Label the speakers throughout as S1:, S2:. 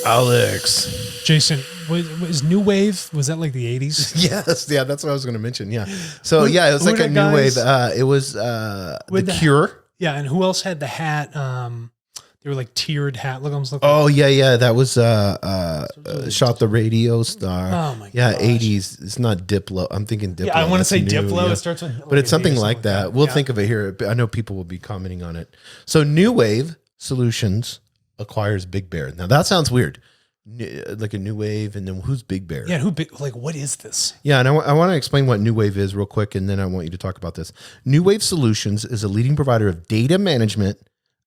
S1: Alex.
S2: Jason, was NuWave, was that like the 80s?
S1: Yes. Yeah, that's what I was going to mention. Yeah. So, it was like a new wave. It was The Cure.
S2: Yeah, and who else had the hat? They were like tiered hat.
S1: Oh, yeah. That was Shot the Radio Star.
S2: Oh, my god.
S1: Yeah, 80s. It's not Diplo. I'm thinking Diplo.
S2: Yeah, I want to say
S1: new,
S2: Diplo.
S1: Yeah.
S2: It starts with...
S1: But it's something like that. We'll think of it here. I know people will be commenting on it. So NuWave Solutions acquires Big Bear. Now, that sounds weird. Like a NuWave, and then who's Big Bear?
S2: Yeah, what is this?
S1: Yeah, and I want to explain what NuWave is real quick, and then I want you to talk about this. NuWave Solutions is a leading provider of data management,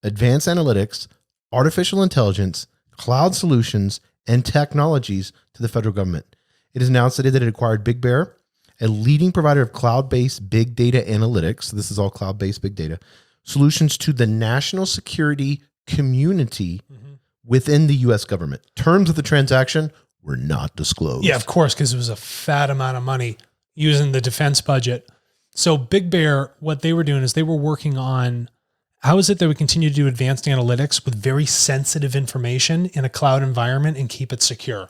S1: advanced analytics, artificial intelligence, cloud solutions, and technologies to the federal government. It is announced today that it acquired Big Bear, a leading provider of cloud-based big data analytics. So this is all cloud-based big data solutions to the national security community within the U.S. government. Terms of the transaction were not disclosed.
S2: Yeah, of course, because it was a fat amount of money using the defense budget. So Big Bear, what they were doing is they were working on how is it that we continue to do advanced analytics with very sensitive information in a cloud environment and keep it secure.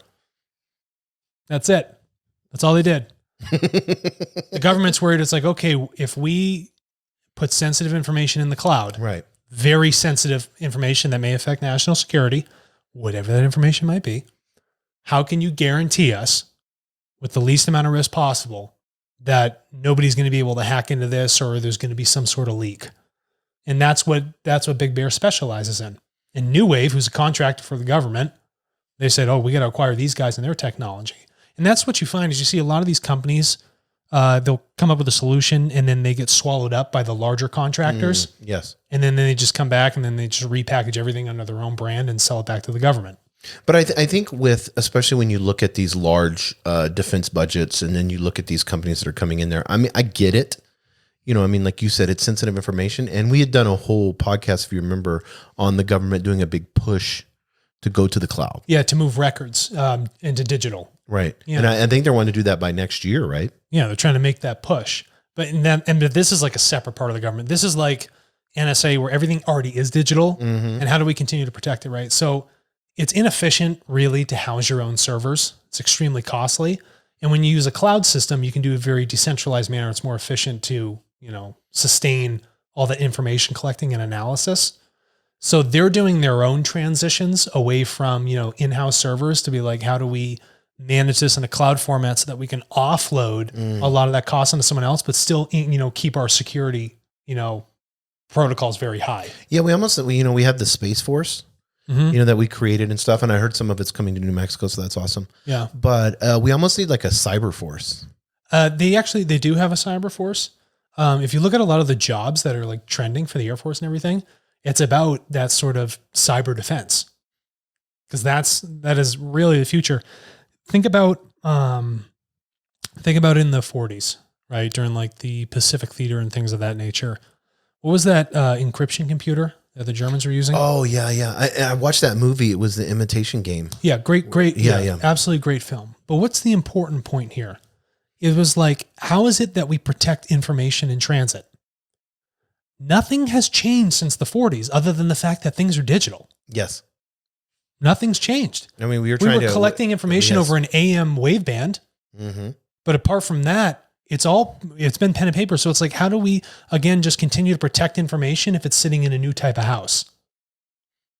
S2: That's it. That's all they did. The government's worried. It's like, okay, if we put sensitive information in the cloud,
S1: Right.
S2: very sensitive information that may affect national security, whatever that information might be, how can you guarantee us with the least amount of risk possible that nobody's going to be able to hack into this or there's going to be some sort of leak? And that's what Big Bear specializes in. And NuWave, who's a contractor for the government, they said, oh, we got to acquire these guys and their technology. And that's what you find is you see a lot of these companies, they'll come up with a solution and then they get swallowed up by the larger contractors.
S1: Yes.
S2: And then they just come back and then they just repackage everything under their own brand and sell it back to the government.
S1: But I think especially when you look at these large defense budgets and then you look at these companies that are coming in there, I mean, I get it. You know, I mean, like you said, it's sensitive information. And we had done a whole podcast, if you remember, on the government doing a big push to go to the cloud.
S2: Yeah, to move records into digital.
S1: Right.
S2: Yeah.
S1: And I think they're wanting to do that by next year, right?
S2: Yeah, they're trying to make that push. But this is like a separate part of the government. This is like NSA where everything already is digital. And how do we continue to protect it, right? So it's inefficient really to house your own servers. It's extremely costly. And when you use a cloud system, you can do it in a very decentralized manner. It's more efficient to, sustain all the information collecting and analysis. So they're doing their own transitions away from, in-house servers to be like, how do we manage this in a cloud format so that we can offload a lot of that cost onto someone else, but still, keep our security, protocols very high. Yeah.
S1: We have the Space Force, that we created and stuff. And I heard some of it's coming to New Mexico. So that's awesome.
S2: Yeah.
S1: But we almost need like a cyber force.
S2: They do have a cyber force. If you look at a lot of the jobs that are like trending for the Air Force and everything, it's about that sort of cyber defense. Because that is really the future. Think about in the 40s, right? During like the Pacific Theater and things of that nature. What was that encryption computer that the Germans were using?
S1: Oh yeah. I watched that movie. It was The Imitation Game.
S2: Yeah, great.
S1: Yeah.
S2: Absolutely great film. But what's the important point here? It was like, how is it that we protect information in transit? Nothing has changed since the 40s other than the fact that things are digital.
S1: Yes.
S2: Nothing's changed.
S1: I mean, we were
S2: collecting information over an AM waveband. But apart from that, it's been pen and paper. So it's like, how do we, again, just continue to protect information if it's sitting in a new type of house?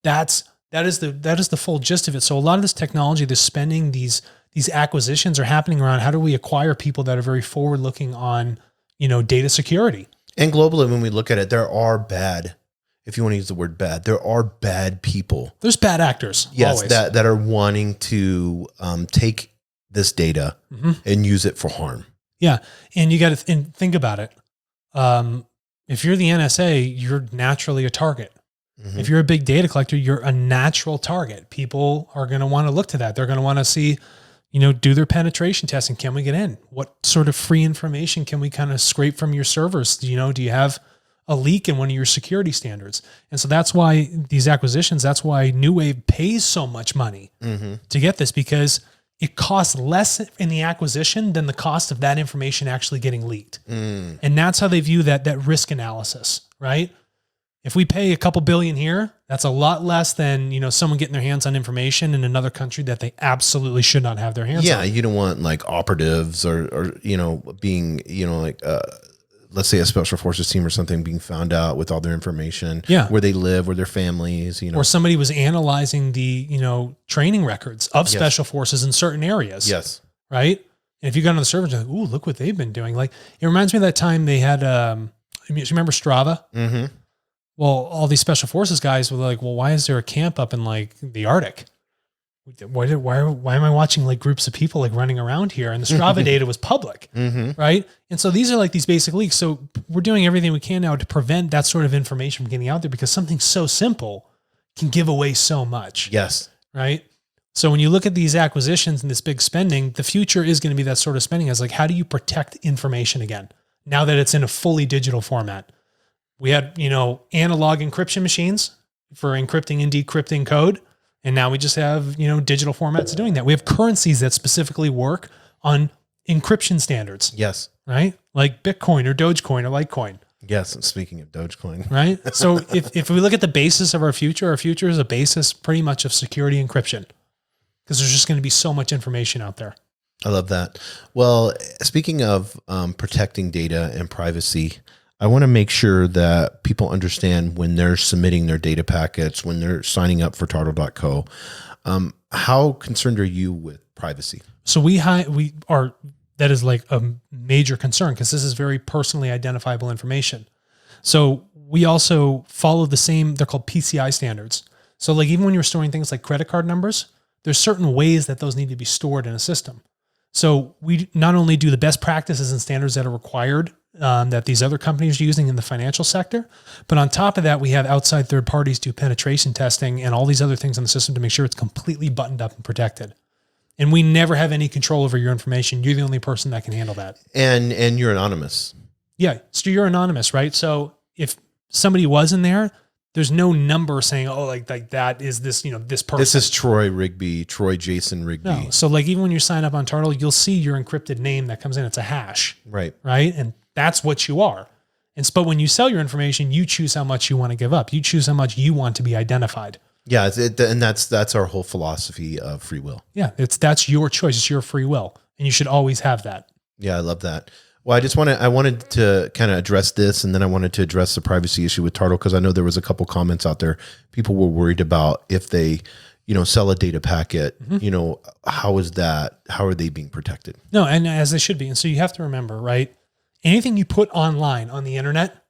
S2: That is the full gist of it. So a lot of this technology, this spending, these acquisitions are happening around how do we acquire people that are very forward looking on, data security.
S1: And globally, when we look at it, there are bad, if you want to use the word bad, there are bad people.
S2: There's bad actors.
S1: Yes.
S2: Always.
S1: That are wanting to take this data and use it for harm.
S2: Yeah. And you got to think about it. If you're the NSA, you're naturally a target. If you're a big data collector, you're a natural target. People are going to want to look to that. They're going to want to see, do their penetration testing. Can we get in? What sort of free information can we kind of scrape from your servers? Do you have a leak in one of your security standards? And so that's why these acquisitions, that's why NuWave pays so much money to get this, because it costs less in the acquisition than the cost of that information actually getting leaked. And that's how they view that risk analysis, right? If we pay a couple billion here, that's a lot less than, someone getting their hands on information in another country that they absolutely should not have their hands on.
S1: Yeah, you don't want like operatives or being, let's say a special forces team or something being found out with all their information, where they live, where their families,
S2: Or somebody was analyzing the, training records of special forces in certain areas.
S1: Yes.
S2: Right? And if you got on the server, you're like, ooh, look what they've been doing. Like, it reminds me of that time they had, you remember Strava?
S1: Mm-hmm.
S2: Well, all these special forces guys were like, well, why is there a camp up in like the Arctic? Why am I watching like groups of people like running around here? And the Strava data was public, right? And so these are like these basic leaks. So we're doing everything we can now to prevent that sort of information from getting out there, because something so simple can give away so much.
S1: Yes.
S2: Right. So when you look at these acquisitions and this big spending, the future is going to be that sort of spending. As like, how do you protect information again, now that it's in a fully digital format? We had, analog encryption machines for encrypting and decrypting code. And now we just have, digital formats of doing that. We have currencies that specifically work on encryption standards.
S1: Yes.
S2: Right? Like Bitcoin or Dogecoin or Litecoin.
S1: Yes. And speaking of Dogecoin.
S2: Right? So if we look at the basis of our future is a basis pretty much of security encryption, because there's just going to be so much information out there.
S1: I love that. Well, speaking of protecting data and privacy, I want to make sure that people understand when they're submitting their data packets, when they're signing up for tartle.co, how concerned are you with privacy?
S2: So that is like a major concern, because this is very personally identifiable information. So we also follow they're called PCI standards. So like even when you're storing things like credit card numbers, there's certain ways that those need to be stored in a system. So we not only do the best practices and standards that are required that these other companies are using in the financial sector, but on top of that, we have outside third parties do penetration testing and all these other things in the system to make sure it's completely buttoned up and protected. And we never have any control over your information. You're the only person that can handle that.
S1: And you're anonymous.
S2: Yeah. So you're anonymous, right? So if somebody was in there, there's no number saying, oh, like that is this, this person.
S1: This is Troy Jason Rigby.
S2: No. So like even when you sign up on Tartle, you'll see your encrypted name that comes in. It's a hash.
S1: Right.
S2: Right. And that's what you are. But when you sell your information, you choose how much you want to give up. You choose how much you want to be identified.
S1: Yeah. And that's our whole philosophy of free will.
S2: Yeah. That's your choice. It's your free will. And you should always have that.
S1: Yeah. I love that. Well, I wanted to kind of address this, and then I wanted to address the privacy issue with Tartle, because I know there was a couple comments out there. People were worried about if they, sell a data packet, how are they being protected?
S2: No. And as they should be. And so you have to remember, right? Anything you put online on the internet,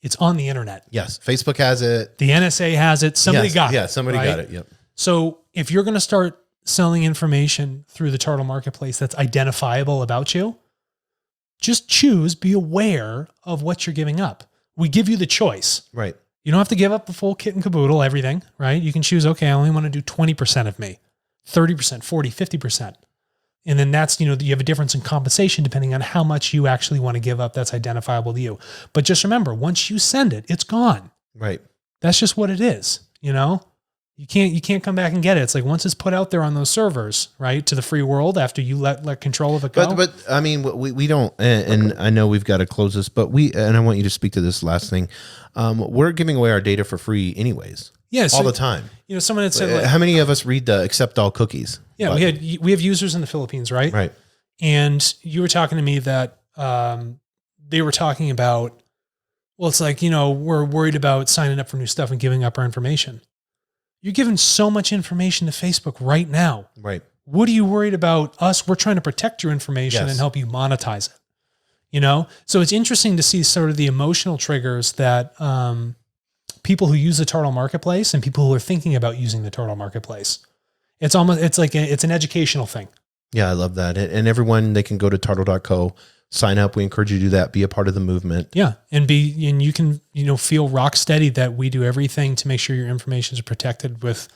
S2: it's on the internet.
S1: Yes. Facebook has it.
S2: The NSA has it. Somebody got it.
S1: Yeah. Somebody got it. Yep.
S2: So if you're going to start selling information through the Tartle marketplace that's identifiable about you, just be aware of what you're giving up. We give you the choice. Right. You don't have to give up the full kit and caboodle, everything, right? You can choose, okay, I only want to do 20% of me, 30%, 40, 50%. And then that's, you have a difference in compensation depending on how much you actually want to give up that's identifiable to you. But just remember, once you send it, it's gone. Right. That's just what it is, You can't come back and get it. It's like once it's put out there on those servers, right, to the free world after you let control of it go.
S1: But I mean, we don't, and I know we've got to close this, but and I want you to speak to this last thing. We're giving away our data for free anyways. Yeah, so, all the time.
S2: Someone had said,
S1: how many of us read the accept all cookies?
S2: Yeah, button? we have users in the Philippines, right? Right. And you were talking to me that they were talking about, well, it's like, we're worried about signing up for new stuff and giving up our information. You're giving so much information to Facebook right now. Right. What are you worried about us? We're trying to protect your information and help you monetize it. So it's interesting to see sort of the emotional triggers that people who use the Tartle marketplace and people who are thinking about using the Tartle marketplace. It's an educational thing. Yeah, I love that. And everyone, they can go to tartle.co, sign up. We encourage you to do that. Be a part of the movement. Yeah. And you can, feel rock steady that we do everything to make sure your information is protected with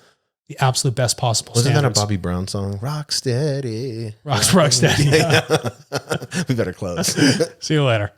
S2: the absolute best possible standards. Wasn't that a Bobby Brown song? Rock steady. Rock steady. Yeah. We better close. See you later.